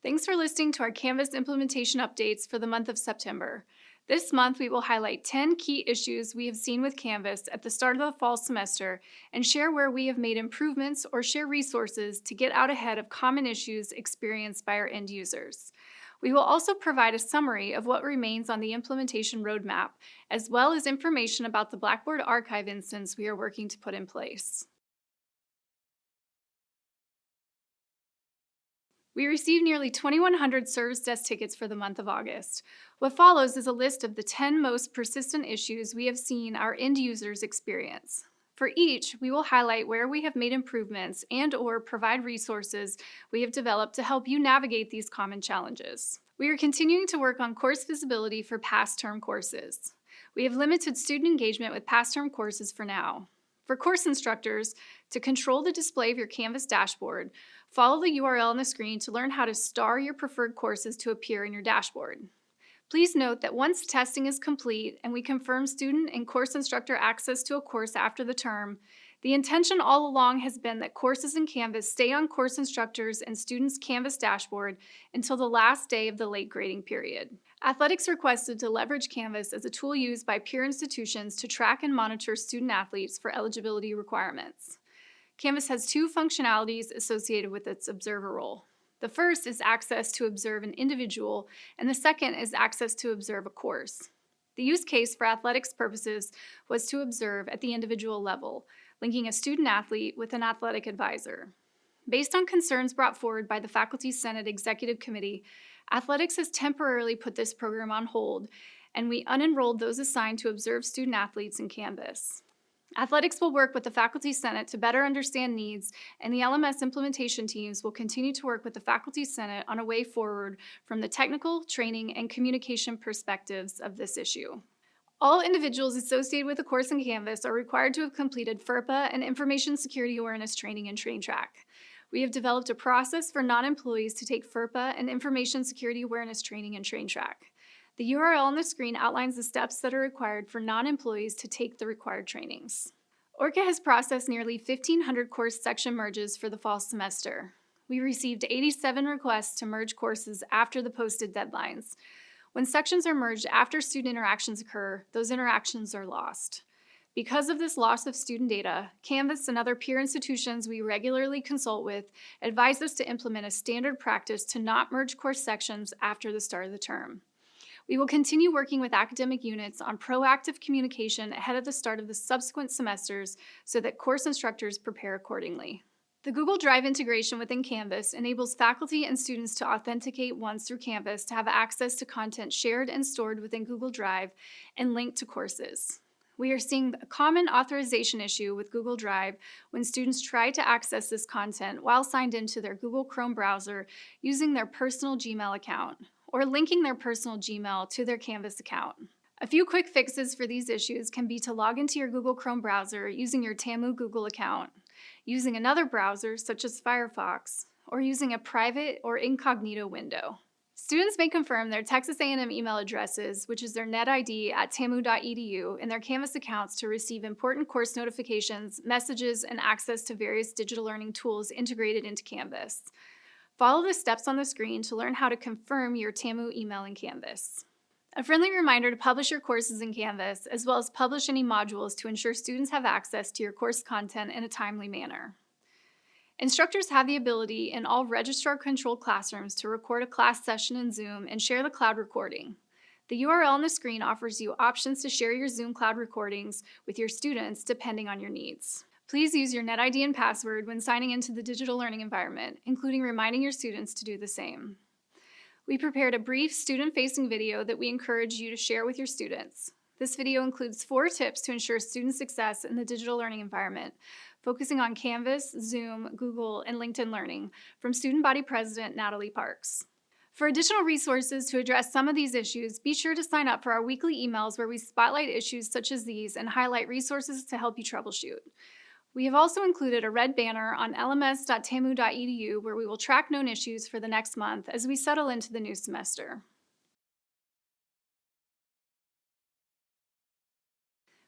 Thanks for listening to our Canvas implementation updates for the month of September. This month, we will highlight 10 key issues we have seen with Canvas at the start of the fall semester and share where we have made improvements or share resources to get out ahead of common issues experienced by our end users. We will also provide a summary of what remains on the implementation roadmap, as well as information about the Blackboard Archive instance we are working to put in place. We received nearly 2,100 service desk tickets for the month of August. What follows is a list of the 10 most persistent issues we have seen our end users experience. For each, we will highlight where we have made improvements and/or provide resources we have developed to help you navigate these common challenges. We are continuing to work on course visibility for past term courses. We have limited student engagement with past term courses for now. For course instructors, to control the display of your Canvas dashboard, follow the URL on the screen to learn how to star your preferred courses to appear in your dashboard. Please note that once testing is complete and we confirm student and course instructor access to a course after the term, the intention all along has been that courses in Canvas stay on course instructors and students' Canvas dashboard until the last day of the late grading period. Athletics requested to leverage Canvas as a tool used by peer institutions to track and monitor student athletes for eligibility requirements. Canvas has two functionalities associated with its observer role. The first is access to observe an individual, and the second is access to observe a course. The use case for athletics purposes was to observe at the individual level, linking a student athlete with an athletic advisor. Based on concerns brought forward by the Faculty Senate Executive Committee, Athletics has temporarily put this program on hold, and we unenrolled those assigned to observe student athletes in Canvas. Athletics will work with the Faculty Senate to better understand needs, and the LMS implementation teams will continue to work with the Faculty Senate on a way forward from the technical, training, and communication perspectives of this issue. All individuals associated with a course in Canvas are required to have completed FERPA and Information Security Awareness Training in TrainTraq. We have developed a process for non-employees to take FERPA and Information Security Awareness Training in TrainTraq. The URL on the screen outlines the steps that are required for non-employees to take the required trainings. ORCA has processed nearly 1,500 course section merges for the fall semester. We received 87 requests to merge courses after the posted deadlines. When sections are merged after student interactions occur, those interactions are lost. Because of this loss of student data, Canvas and other peer institutions we regularly consult with advise us to implement a standard practice to not merge course sections after the start of the term. We will continue working with academic units on proactive communication ahead of the start of the subsequent semesters so that course instructors prepare accordingly. The Google Drive integration within Canvas enables faculty and students to authenticate once through Canvas to have access to content shared and stored within Google Drive and linked to courses. We are seeing a common authorization issue with Google Drive when students try to access this content while signed into their Google Chrome browser using their personal Gmail account, or linking their personal Gmail to their Canvas account. A few quick fixes for these issues can be to log into your Google Chrome browser using your TAMU Google account, using another browser such as Firefox, or using a private or incognito window. Students may confirm their Texas A&M email addresses, which is their netid at tamu.edu, in their Canvas accounts to receive important course notifications, messages, and access to various digital learning tools integrated into Canvas. Follow the steps on the screen to learn how to confirm your TAMU email in Canvas. A friendly reminder to publish your courses in Canvas, as well as publish any modules to ensure students have access to your course content in a timely manner. Instructors have the ability in all registrar-controlled classrooms to record a class session in Zoom and share the cloud recording. The URL on the screen offers you options to share your Zoom cloud recordings with your students depending on your needs. Please use your NetID and password when signing into the digital learning environment, including reminding your students to do the same. We prepared a brief student-facing video that we encourage you to share with your students. This video includes 4 tips to ensure student success in the digital learning environment, focusing on Canvas, Zoom, Google, and LinkedIn Learning, from Student Body President Natalie Parks. For additional resources to address some of these issues, be sure to sign up for our weekly emails where we spotlight issues such as these and highlight resources to help you troubleshoot. We have also included a red banner on lms.tamu.edu where we will track known issues for the next month as we settle into the new semester.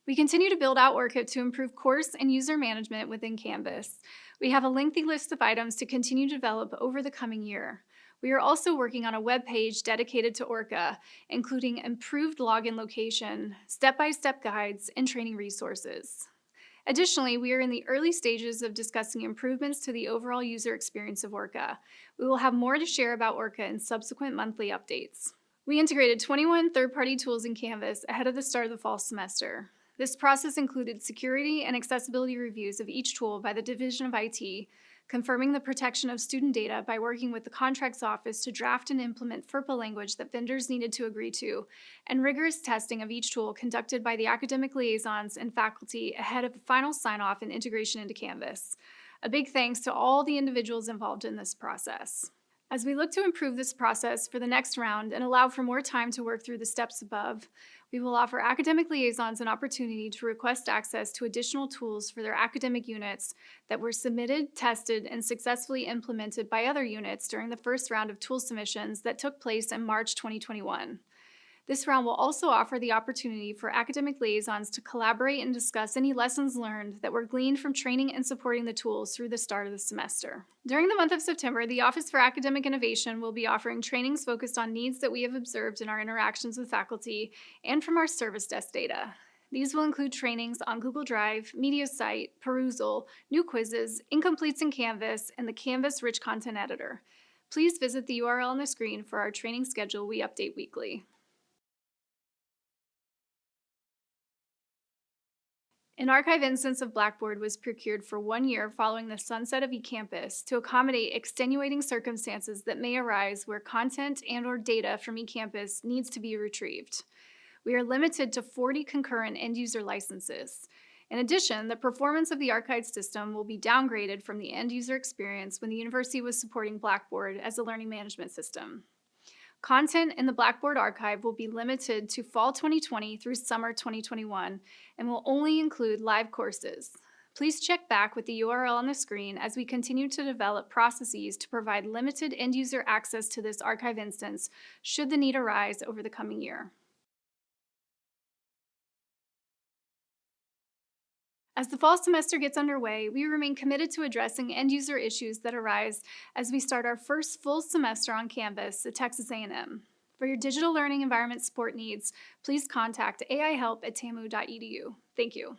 We continue to build out ORCA to improve course and user management within Canvas. We have a lengthy list of items to continue to develop over the coming year. We are also working on a web page dedicated to Orca, including improved login location, step-by-step guides, and training resources. Additionally, we are in the early stages of discussing improvements to the overall user experience of Orca. We will have more to share about Orca in subsequent monthly updates. We integrated 21 third-party tools in Canvas ahead of the start of the fall semester. This process included security and accessibility reviews of each tool by the Division of IT, confirming the protection of student data by working with the Contracts Office to draft and implement FERPA language that vendors needed to agree to, and rigorous testing of each tool conducted by the academic liaisons and faculty ahead of the final sign-off and integration into Canvas. A big thanks to all the individuals involved in this process. As we look to improve this process for the next round and allow for more time to work through the steps above, we will offer academic liaisons an opportunity to request access to additional tools for their academic units that were submitted, tested, and successfully implemented by other units during the first round of tool submissions that took place in March 2021. This round will also offer the opportunity for academic liaisons to collaborate and discuss any lessons learned that were gleaned from training and supporting the tools through the start of the semester. During the month of September, the Office for Academic Innovation will be offering trainings focused on needs that we have observed in our interactions with faculty and from our service desk data. These will include trainings on Google Drive, Media Site, Perusal, new quizzes, incompletes in Canvas, and the Canvas Rich Content Editor. Please visit the URL on the screen for our training schedule we update weekly. An archive instance of Blackboard was procured for 1 year following the sunset of eCampus to accommodate extenuating circumstances that may arise where content and/or data from eCampus needs to be retrieved. We are limited to 40 concurrent end-user licenses. In addition, the performance of the archive system will be downgraded from the end-user experience when the university was supporting Blackboard as a learning management system. Content in the Blackboard Archive will be limited to fall 2020 through summer 2021 and will only include live courses. Please check back with the URL on the screen as we continue to develop processes to provide limited end-user access to this archive instance should the need arise over the coming year. As the fall semester gets underway, we remain committed to addressing end-user issues that arise as we start our first full semester on Canvas at Texas A&M. For your digital learning environment support needs, please contact aihelp@tamu.edu. Thank you.